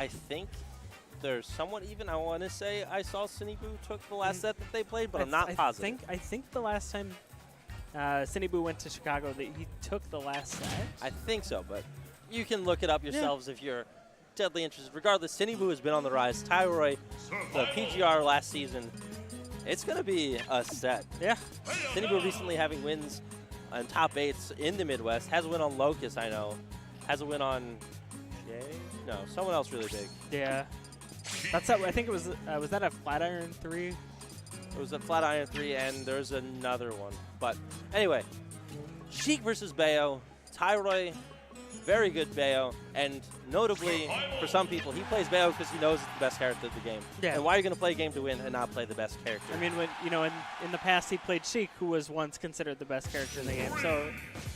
I think they're somewhat even. I want to say I saw Sinnyboo took the last set that they played, but I'm not positive. I think the last time Sinnyboo went to Chicago, that he took the last set. I think so, but you can look it up yourselves if you're deadly interested. Regardless, Sinnyboo has been on the rise. Tyroy, the PGR last season, it's going to be a set. Yeah. Sinnyboo recently having wins on top 8s in the Midwest. Has a win on Locust, I know. Has a win on no, someone else really big. Yeah. That's that. I think it was that a Flatiron 3? It was a Flatiron 3, and there's another one. But anyway, Sheik versus Bayo. Tyroy, very good Bayo, and notably for some people, he plays Bayo because he knows it's the best character of the game. Yeah. And why are you going to play a game to win and not play the best character? I mean, when in the past he played Sheik, who was once considered the best character in the game. So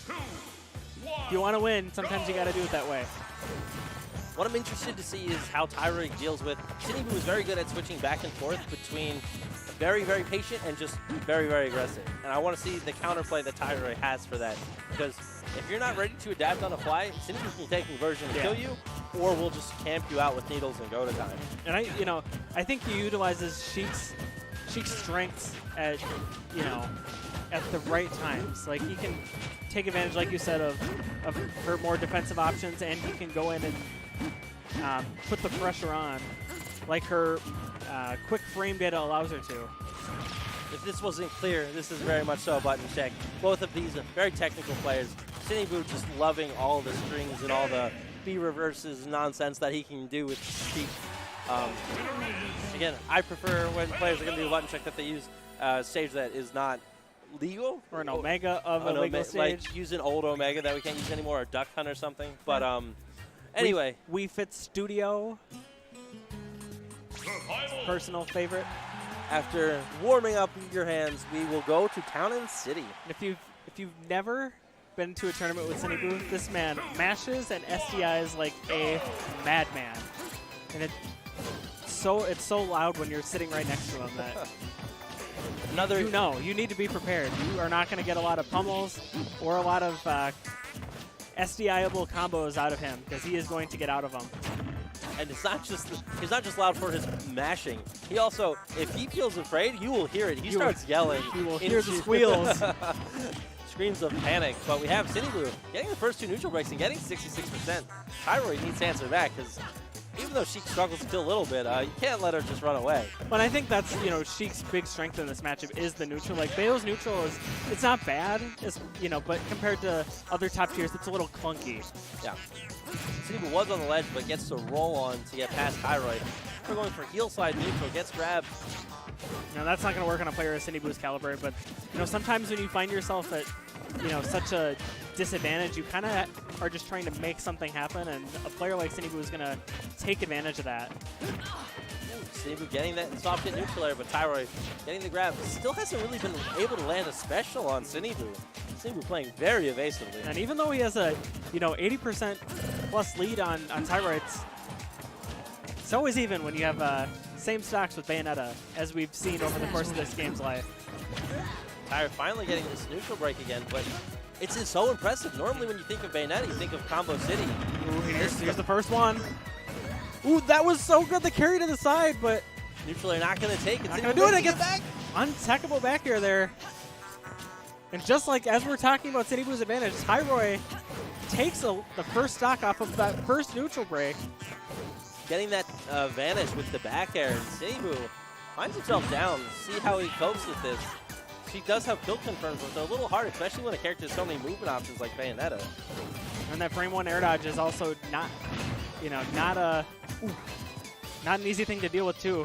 if you want to win, sometimes you got to do it that way. What I'm interested to see is how Tyroy deals with. Sinnyboo is very good at switching back and forth between very, very patient and just very, very aggressive. And I want to see the counterplay that Tyroy has for that. Because if you're not ready to adapt on the fly, Sinnyboo will take conversion to kill you, or we'll just camp you out with needles and go to time. And I think he utilizes Sheik's strengths at at the right times. Like he can take advantage, like you said, of her more defensive options, and he can go in and put the pressure on, like her quick frame data allows her to. If this wasn't clear, this is very much so a button check. Both of these are very technical players. Sinnyboo just loving all the strings and all the B reverses nonsense that he can do with Sheik. Again, I prefer when players are going to do a button check that they use a stage that is not legal. Or an Omega of a legal stage. Like use an old Omega that we can't use anymore, or Duck Hunt or something. But anyway. Wii Fit Studio. Personal favorite. After warming up your hands, we will go to Town and City. If you've never been to a tournament with Sinnyboo, this man mashes and SDIs like a madman. And it's so loud when you're sitting right next to him that you need to be prepared. You are not going to get a lot of pummels or a lot of SDI-able combos out of him, because he is going to get out of them. And it's not just he's not just loud for his mashing. He also, if he feels afraid, you will hear it. He starts yelling. You will hear the squeals. Screams of panic. But we have Sinnyboo getting the first 2 neutral breaks and getting 66%. Tyroy needs to answer back, because even though Sheik struggles to kill a little bit, you can't let her just run away. But I think that's, Sheik's big strength in this matchup is the neutral. Like, Bayo's neutral it's not bad, but compared to other top tiers, it's a little clunky. Yeah. Sinnyboo was on the ledge, but gets to roll on to get past Tyroy. We're going for heel side neutral, gets grabbed. Now, that's not going to work on a player of Sinnyboo's caliber, but, sometimes when you find yourself at, such a disadvantage, you kind of are just trying to make something happen, and a player like Sinnyboo is going to take advantage of that. Sinnyboo getting that soft hit neutral air, but Tyroy getting the grab. Still hasn't really been able to land a special on Sinnyboo. Sinnyboo playing very evasively. And even though he has a 80% plus lead on Tyroy, it's always even when you have same stocks with Bayonetta, as we've seen over the course of this game's life. Tyroy finally getting this neutral break again, but it's so impressive. Normally when you think of Bayonetta, you think of Combo City. Ooh, here's the first one. Ooh, that was so good, the carry to the side, but neutral are not going to take it. Not going to do it. I get back. Untechable back air there. And just like as we're talking about Sinnyboo's advantage, Tyroy takes the first stock off of that first neutral break. Getting that vanish with the back air, and Sinnyboo finds himself down. See how he copes with this. She does have kill confirms, but they're a little hard, especially when a character has so many movement options like Bayonetta. And that frame 1 air dodge is also not an easy thing to deal with too.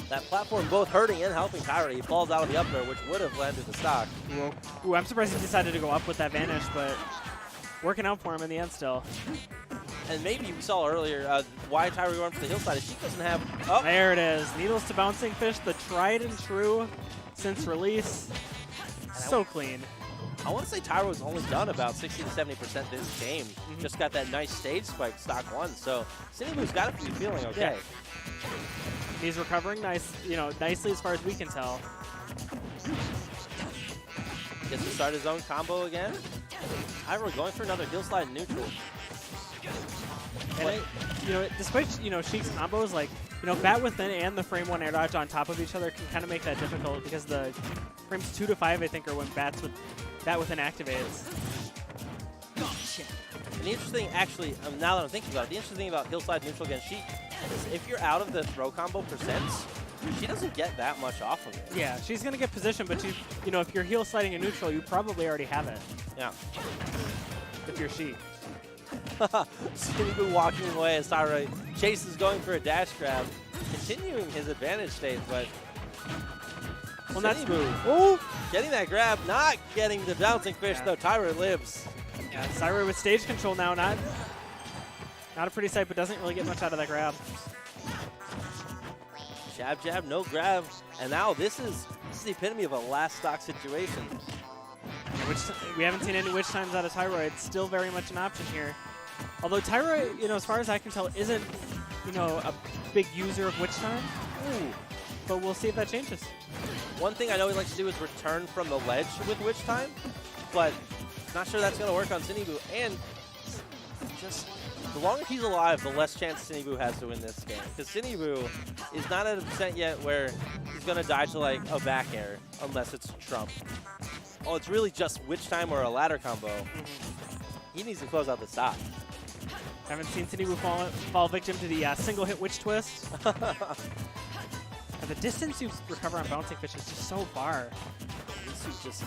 That platform both hurting and helping Tyroy. He falls out of the up air, which would have landed the stock. Ooh, I'm surprised he decided to go up with that vanish, but working out for him in the end still. And maybe we saw earlier why Tyroy went for the hillside. She doesn't have. Oh. There it is. Needles to bouncing fish, the tried and true since release. So clean. I want to say Tyroy's only done about 60 to 70% this game. Just got that nice stage spike stock 1. So Sinnyboo's got to be feeling okay. Yeah. He's recovering nicely as far as we can tell. Gets to start his own combo again. Tyroy going for another heel slide neutral. you know, despite, you know, Sheik's combos, like, you know, bat within and the frame 1 air dodge on top of each other can kind of make that difficult because the frames 2 to 5, I think, are when bat within activates. And the interesting, actually, now that I'm thinking about it, the interesting thing about Hillside neutral against Sheik is if you're out of the throw combo percents, she doesn't get that much off of it. Yeah, she's going to get position, but you know, if you're heel sliding a neutral, you probably already have it. Yeah. If you're Sheik. Sinnyboo walking away as tyroy. Chase is going for a dash grab, continuing his advantage state, but well, that's Sinnyboo getting that grab, not getting the bouncing fish, though. Tyroy lives. Yeah, tyroy with stage control now, not a pretty sight, but doesn't really get much out of that grab. Jab, jab, no grab, and now this is the epitome of a last stock situation. Which we haven't seen any witch times out of tyroy. It's still very much an option here. Although tyroy, you know, as far as I can tell, isn't, you know, a big user of witch time. Ooh. But we'll see if that changes. One thing I know he likes to do is return from the ledge with witch time, but not sure that's going to work on Sinnyboo. And just the longer he's alive, the less chance Sinnyboo has to win this game. Because Sinnyboo is not at a percent yet where he's going to die to like a back air unless it's Trump. Oh, it's really just witch time or a ladder combo. He needs to close out the stock. Haven't seen Sinnyboo fall victim to the single hit witch twist. And the distance you recover on bouncing fish is just so far. These two just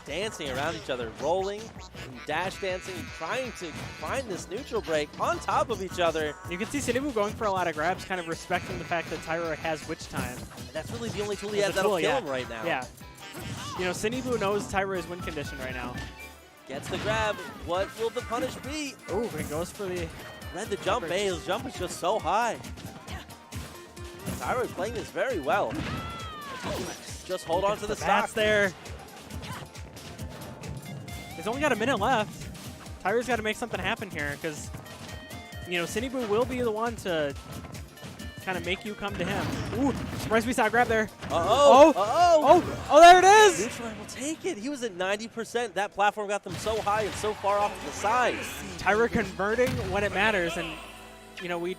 dancing around each other, rolling and dash dancing, trying to find this neutral break on top of each other. You can see Sinnyboo going for a lot of grabs, kind of respecting the fact that tyroy has witch time. That's really the only tool he has that'll kill him right now. Yeah. You know, Sinnyboo knows tyroy's win condition right now. Gets the grab. What will the punish be? Ooh, he goes for the... Read the jump. Hey, his jump is just so high. Tyroy playing this very well. Just hold on to the stock. There. He's only got a minute left. Tyroy's got to make something happen here because, you know, Sinnyboo will be the one to kind of make you come to him. Ooh, surprise we saw a grab there. Uh-oh. Oh, there it is. Neutral will take it. He was at 90%. That platform got them so high and so far off to the side. Tyroy converting when it matters. And, you know, we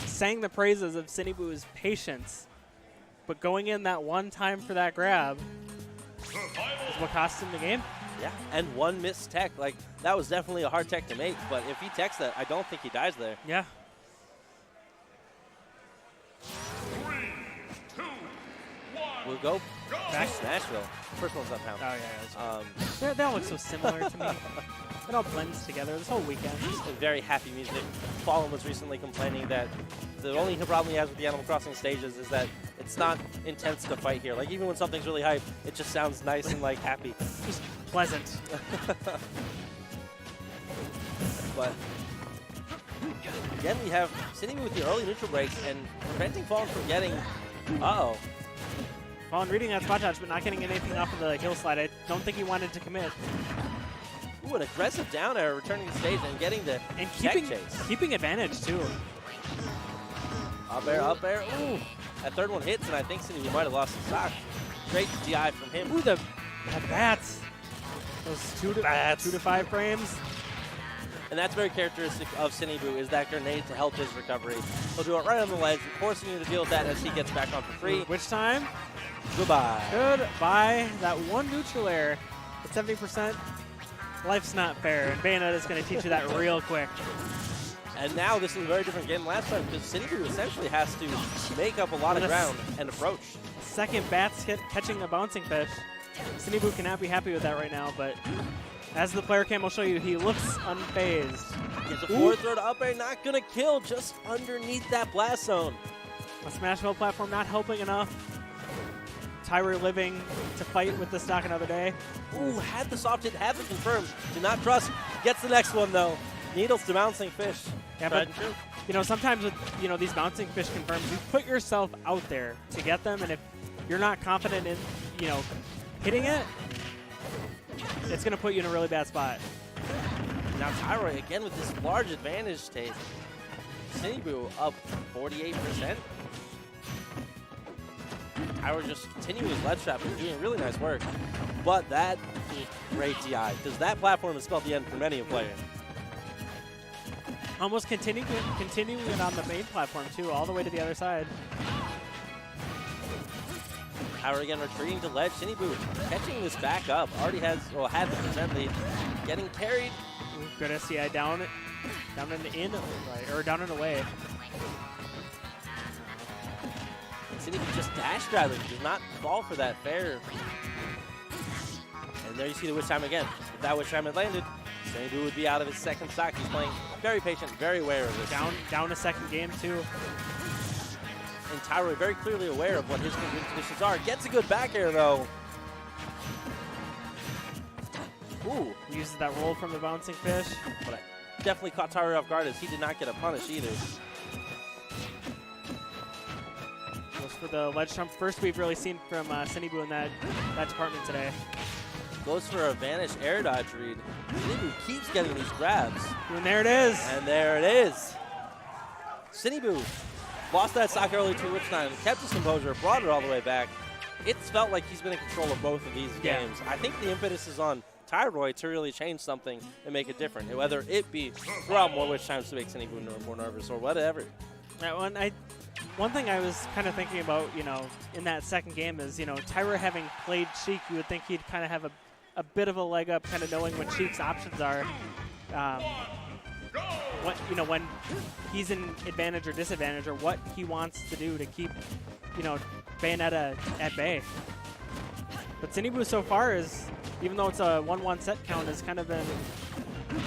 sang the praises of Sinnyboo's patience. But going in that one time for that grab is what cost him the game. Yeah, and one missed tech. Like, that was definitely a hard tech to make. But if he techs that, I don't think he dies there. Yeah. 3, 2, 1. We'll go back to Nashville. First one's uptown. Oh, yeah. They all look so similar to me. It all blends together this whole weekend. Very happy music. Fallen was recently complaining that the only problem he has with the Animal Crossing stages is that it's not intense to fight here. Like, even when something's really hype, it just sounds nice and, like, happy. Just pleasant. But again, we have Sinnyboo with the early neutral breaks and preventing Fallen from getting... Uh-oh. Fallen reading that spot dodge, but not getting anything off of the hill slide. I don't think he wanted to commit. Ooh, an aggressive down air, returning the stage and getting the and tech chase. Keeping advantage, too. Up air, up air. Ooh. That third one hits, and I think Sinnyboo might have lost his stock. Great DI from him. Ooh, the bats. Those 2 to 5 frames. And that's very characteristic of Sinnyboo, is that grenade to help his recovery. He'll do it right on the ledge, forcing you to deal with that as he gets back on for free. Which time? Goodbye. Goodbye. That one neutral air at 70%. Life's not fair, and Bayonetta is going to teach you that real quick. And now this is a very different game last time, because Sinnyboo essentially has to make up a lot of ground and approach. Second bats hit catching the bouncing fish. Sinnyboo cannot be happy with that right now, but as the player cam will show you, he looks unfazed. Gets a forward throw to up air, not going to kill, just underneath that blast zone. A Smash WiiU platform not helping enough. tyroy living to fight with the stock another day. Ooh, had the soft hit, had the confirm. Did not trust. Gets the next one, though. Needles to bouncing fish. Yeah, but, you know, sometimes with, you know, these bouncing fish confirms, you put yourself out there to get them, and if you're not confident in, you know, hitting it, it's going to put you in a really bad spot. Now tyroy again with this large advantage state. Sinnyboo up 48%. tyroy just continuing his ledge trap and doing really nice work. But that is great DI, because that platform has spelled the end for many a player. Almost continuing it on the main platform, too, all the way to the other side. Tyroy again retreating to ledge. Sinnyboo catching this back up. Already had the percent lead. Getting carried. Ooh, good SCI down and in, right, or down and away. Sinnyboo just dash grabbing. Does not fall for that fair. And there you see the wish time again. If that wish time had landed, Sinnyboo would be out of his second stock. He's playing very patient, very aware of this. Down a second game, too. And Tyroy very clearly aware of what his conditions are. Gets a good back air, though. Ooh. Uses that roll from the bouncing fish. But I definitely caught Tyroy off guard as he did not get a punish either. Goes for the ledge jump. First we've really seen from Sinnyboo in that department today. Goes for a vanish air dodge read. Sinnyboo keeps getting these grabs. And there it is. And there it is. Sinnyboo lost that stock early to which time, kept his composure, brought it all the way back. It's felt like he's been in control of both of these games. I think the impetus is on Tyroy to really change something and make it different, whether it be throw out more wish times to make Sinnyboo more nervous or whatever. One thing I was kind of thinking about, in that second game is, Tyroy having played Sheik, you would think he'd kind of have a bit of a leg up, kind of knowing what Sheik's options are. When he's in advantage or disadvantage, or what he wants to do to keep, Bayonetta at bay. But Sinnyboo so far is, even though it's a 1-1 set count, has kind of been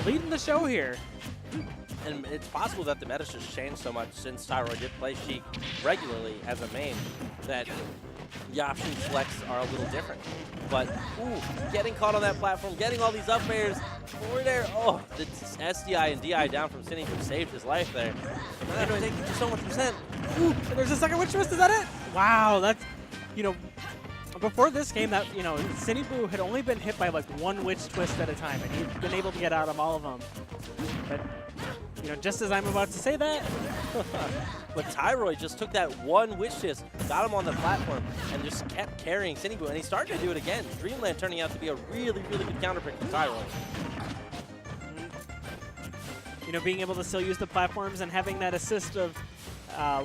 leading the show here. And it's possible that the meta's just changed so much since Tyroy did play Sheik regularly as a main that the options flex are a little different. But, ooh, getting caught on that platform, getting all these up airs, forward air. Oh, the SDI and DI down from Sinnyboo saved his life there. Not taking so much percent. Ooh, there's a second witch twist, is that it? Wow, that's, before this game, that Sinnyboo had only been hit by like one witch twist at a time, and he'd been able to get out of all of them. But, just as I'm about to say that. But Tyroy just took that one witch twist, got him on the platform, and just kept carrying Sinnyboo, and he started to do it again. Dreamland turning out to be a really, really good counterpick for Tyroy. Being able to still use the platforms and having that assist of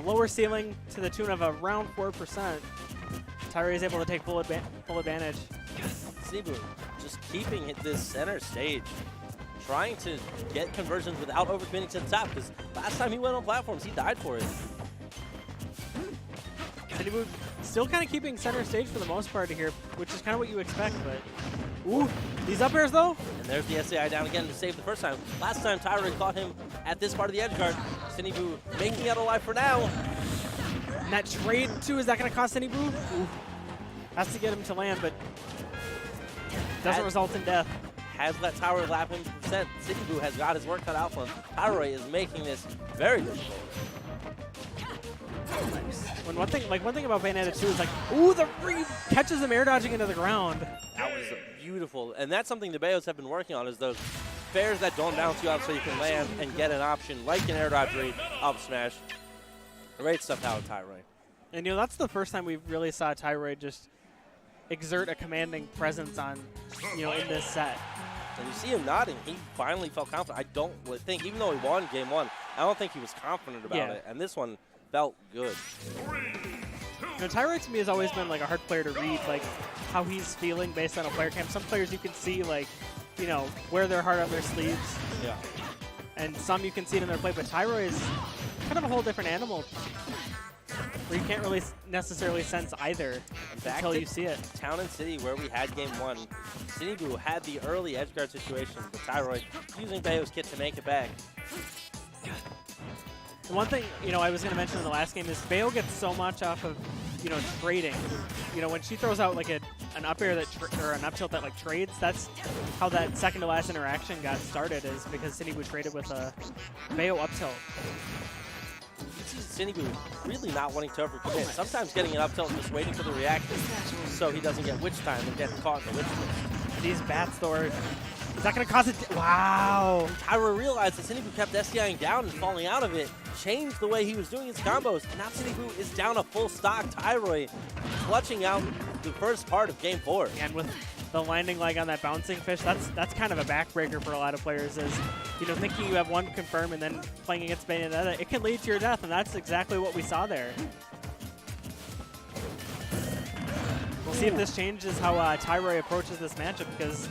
lower ceiling to the tune of around 4%. Tyroy is able to take full advantage. Sinnyboo just keeping this center stage, trying to get conversions without overcommitting to the top, because last time he went on platforms, he died for it. Sinnyboo still kind of keeping center stage for the most part here, which is kind of what you expect, but ooh, these up airs though. And there's the SAI down again to save the first time. Last time Tyroy caught him at this part of the edge guard. Sinnyboo making it alive for now. And that trade too, is that going to cost Sinnyboo? Ooh. Has to get him to land, but doesn't result in death. Has let Tyroy lap him percent. Sinnyboo has got his work cut out for him. Tyroy is making this very difficult. One thing about Bayonetta 2 is like, ooh, the read catches him air dodging into the ground. That was beautiful, and that's something the Bayos have been working on, is those fairs that don't bounce you out so you can land and get an option like an air dodge read up smash. Great stuff out of Tyroy. And that's the first time we really saw Tyroy just exert a commanding presence on, in this set. And you see him nodding. He finally felt confident. I don't think, even though he won game one, I don't think he was confident about it. And this one felt good. Tyroy to me has always been like a hard player to read, like how he's feeling based on a player camp. Some players you can see like, wear their heart on their sleeves. Yeah. And some you can see it in their play, but Tyroy is kind of a whole different animal, where you can't really necessarily sense either until you see it. Town and City, where we had game one, Sinnyboo had the early edge guard situation, but Tyroy using Bayo's kit to make it back. And one thing, I was going to mention in the last game is Bayo gets so much off of, trading. When she throws out like an up air or an up tilt that like trades, that's how that second to last interaction got started, is because Sinnyboo traded with a Bayo up tilt. You see Sinnyboo really not wanting to overcommit. Sometimes getting an up tilt and just waiting for the reaction so he doesn't get witch time and get caught in the witch twist. These bats though, is that going to cause it? Wow. Tyroy realized that Sinnyboo kept SDIing down and falling out of it, changed the way he was doing his combos, and now Sinnyboo is down a full stock. Tyroy clutching out the first part of game 4. And with the landing leg on that bouncing fish, that's kind of a backbreaker for a lot of players is, you know, thinking you have one confirm and then playing against Bayonetta, it can lead to your death, and that's exactly what we saw there. We'll see if this changes how tyroy approaches this matchup, because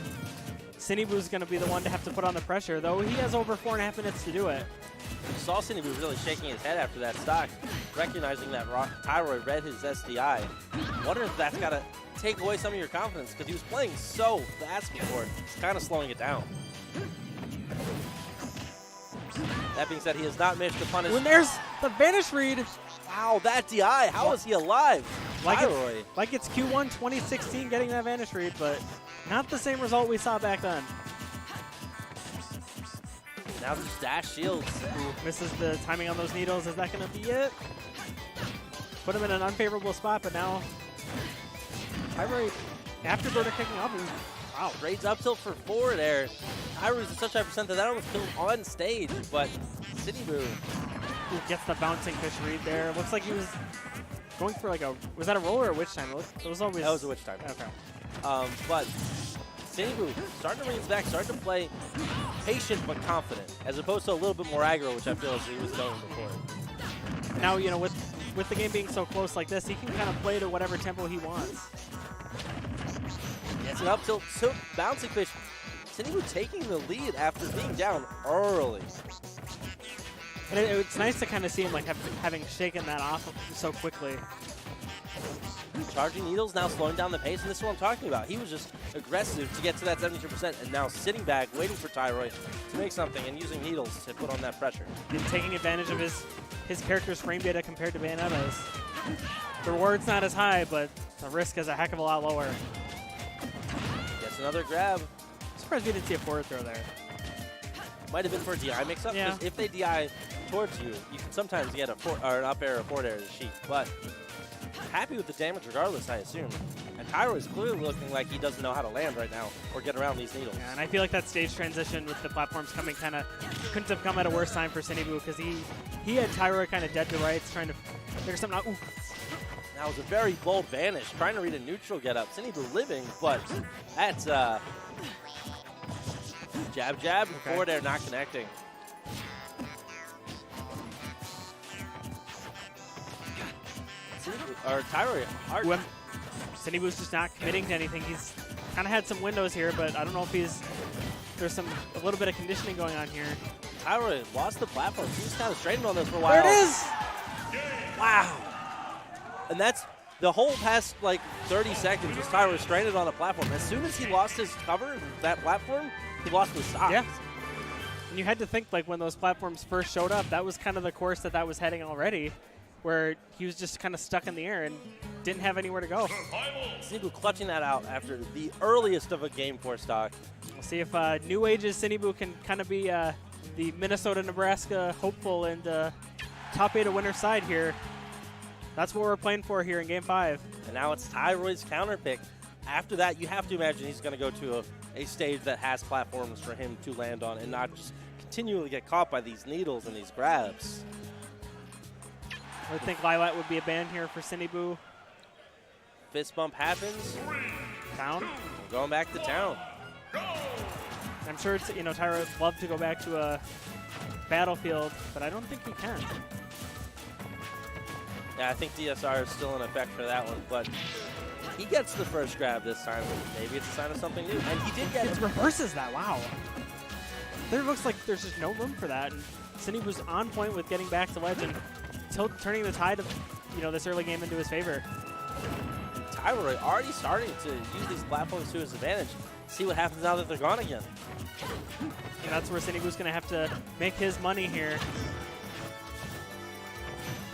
Sinnyboo's going to be the one to have to put on the pressure, though he has over 4.5 minutes to do it. You saw Sinnyboo really shaking his head after that stock, recognizing that tyroy read his SDI. Wonder if that's got to take away some of your confidence, because he was playing so fast before. It's kind of slowing it down. That being said, he has not missed the punish. When there's the vanish read. Wow, that DI. How is he alive? Tyroy. Like it's Q1 2016 getting that vanish read, but not the same result we saw back then. Now just dash shields. Ooh, misses the timing on those needles. Is that going to be it? Put him in an unfavorable spot, but now tyroy, afterburner kicking off. Wow, raids up tilt for forward air. Tyroy's at such a percent that almost killed on stage, but Sinnyboo gets the bouncing fish read there. Looks like he was going for like a, was that a roll or a witch time? It was always. That was a witch time. Okay. But Sinnyboo starting to bring us back, starting to play patient but confident, as opposed to a little bit more aggro, which I feel as he was going before. Now, you know, with the game being so close like this, he can kind of play to whatever tempo he wants. It's an up tilt, so bouncing fish. Sinnyboo taking the lead after being down early. And it's nice to kind of see him like having shaken that off so quickly. Charging needles, now slowing down the pace, and this is what I'm talking about. He was just aggressive to get to that 72%, and now sitting back, waiting for tyroy to make something, and using needles to put on that pressure. And taking advantage of his character's frame data compared to Bayonetta's. The reward's not as high, but the risk is a heck of a lot lower. Gets another grab. Surprised we didn't see a forward throw there. Might have been for a DI mix-up, Yeah. because if they DI towards you, you can sometimes get an up air or a forward air to Sheik, but happy with the damage regardless, I assume. And tyroy is clearly looking like he doesn't know how to land right now or get around these needles. Yeah, and I feel like that stage transition with the platforms coming couldn't have come at a worse time for Sinnyboo, because he had tyroy kind of dead to rights, trying to figure something out. Ooh. That was a very bold vanish, trying to read a neutral get up. Sinnyboo living, but that's jab, jab, Okay. forward air not connecting. Or tyroy, hard. Sinnyboo's just not committing to anything. He's kind of had some windows here, but I don't know if there's a little bit of conditioning going on here. tyroy lost the platform. He was kind of straining on this for a while. There it is! Wow. And that's the whole past like 30 seconds was tyroy stranded on the platform. As soon as he lost his cover, that platform, he lost his stock. Yeah. And you had to think, like, when those platforms first showed up, that was kind of the course that was heading already, where he was just kind of stuck in the air and didn't have anywhere to go. Sinnyboo clutching that out after the earliest of a game 4 stock. We'll see if New Age's Sinnyboo can kind of be the Minnesota-Nebraska hopeful and top 8 winner side here. That's what we're playing for here in Game 5. And now it's tyroy's counter pick. After that, you have to imagine he's going to go to a stage that has platforms for him to land on and not just continually get caught by these needles and these grabs. I would think Lilat would be a ban here for Sinnyboo. Fist bump happens. Down. Going back to town. I'm sure it's, you know, tyroy would love to go back to a battlefield, but I don't think he can. Yeah, I think DSR is still in effect for that one, but he gets the first grab this time. Maybe it's a sign of something new. And he did get It it. reverses that, wow. There looks like there's just no room for that. And Sinnyboo's on point with getting back to ledge and turning the tide of, you know, this early game into his favor. tyroy already starting to use these platforms to his advantage. See what happens now that they're gone again. And that's where Sinnyboo's going to have to make his money here.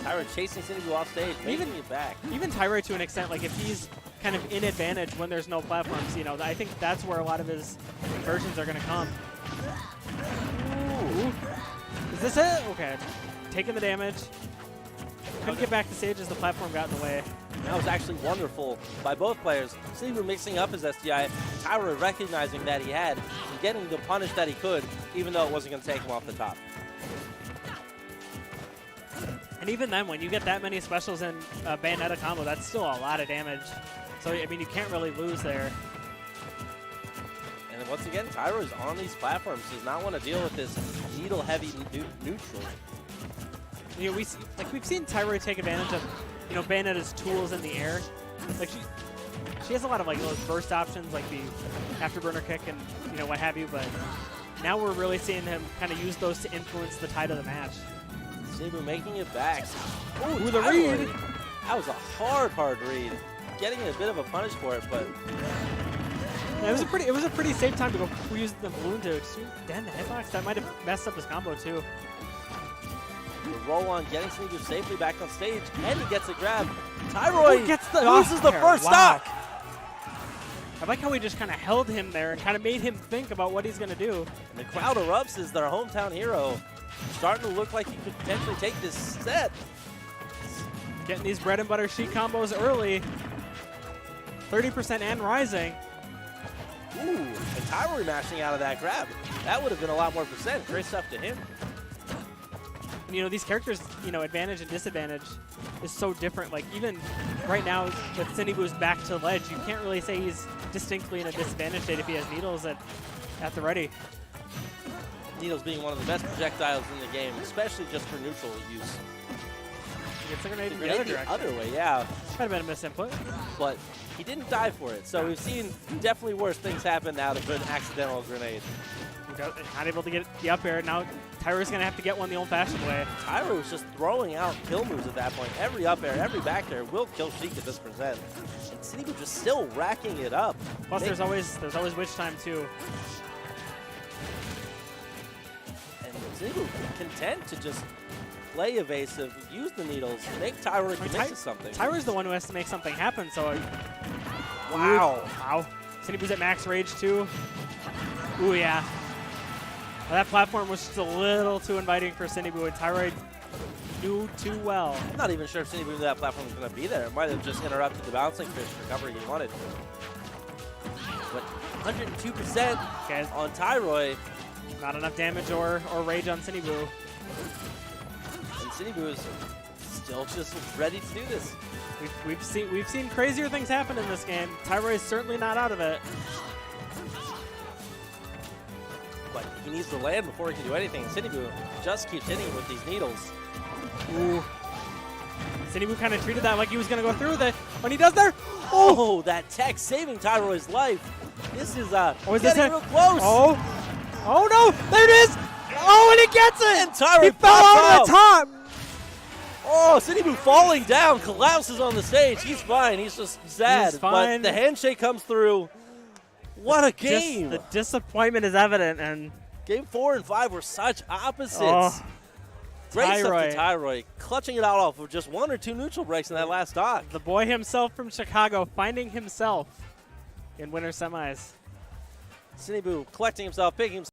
tyroy chasing Sinnyboo off stage, making it back. Even tyroy, to an extent, like if he's kind of in advantage when there's no platforms, you know, I think that's where a lot of his conversions are going to come. Ooh. Is this it? Okay. Taking the damage. Couldn't get back to stage as the platform got in the way. That was actually wonderful by both players. Sinnyboo mixing up his SDI, tyroy recognizing that he had, and getting the punish that he could, even though it wasn't going to take him off the top. And even then, when you get that many specials in a Bayonetta combo, that's still a lot of damage. So, I mean, you can't really lose there. And once again, Tyroy's on these platforms, does not want to deal with this needle-heavy neutral. You know, we've seen Tyroy take advantage of, you know, Bayonetta's tools in the air. Like she has a lot of like those burst options, like the afterburner kick and you know what have you. But now we're really seeing him kind of use those to influence the tide of the match. Sinnyboo making it back. Ooh, the read. That was a hard read. Getting a bit of a punish for it, but yeah, it was a pretty safe time to go use the balloon to extend the hitbox. That might have messed up his combo too. The roll on, getting Sinnyboo safely back on stage, and he gets a grab. Tyroy loses the first stock. I like how he just kind of held him there and kind of made him think about what he's going to do. And the crowd erupts as their hometown hero. Starting to look like he could potentially take this set. Getting these bread and butter Sheik combos early. 30% and rising. Ooh, and Tyroy mashing out of that grab. That would have been a lot more percent. Great stuff to him. And, you know, these characters, you know, advantage and disadvantage is so different. Like, even right now with Sinnyboo's back to ledge, you can't really say he's distinctly in a disadvantage state if he has needles at the ready. Needles being one of the best projectiles in the game, especially just for neutral use. He gets a grenade in the Grenade other direction. other way, yeah. Might have been a misinput. But he didn't die for it, so we've seen definitely worse things happen out of an accidental grenade. Not able to get the up air. Now Tyroy's going to have to get one the old-fashioned way. Tyroy was just throwing out kill moves at that point. Every up air, every back air will kill Sheik at this percent. And Sinnyboo just still racking it up. Plus, there's always witch time too. And Sinnyboo content to just play evasive, use the needles, make Tyroy commit to something. Tyroy's the one who has to make something happen. So, wow. Wow. Sinnyboo's at max rage too. Ooh, yeah. Well, that platform was just a little too inviting for Sinnyboo, and Tyroy knew too well. I'm not even sure if Sinnyboo knew that platform was going to be there. It might have just interrupted the bouncing fish recovery he wanted. But 102% on Tyroy. Not enough damage or rage on Sinnyboo. And Sinnyboo is still just ready to do this. We've seen crazier things happen in this game. Tyroy is certainly not out of it. But he needs to land before he can do anything. And Sinnyboo just keeps hitting with these needles. Ooh. Sinnyboo kind of treated that like he was going to go through with it. When he does there, oh, that tech saving Tyroy's life. This is getting real close. Oh no, there it is. Oh, and he gets it. And Tyroy he fell over the top. Oh, Sinnyboo falling down, collapses on the stage. He's fine. He's just sad. He's fine. But the handshake comes through. What a game. The disappointment is evident. And Game 4 and 5 were such opposites. Oh, Great stuff to Tyroy, clutching it out off of just 1 or 2 neutral breaks in that last stock. The boy himself from Chicago finding himself in winter semis. Sinnyboo collecting himself, picking himself.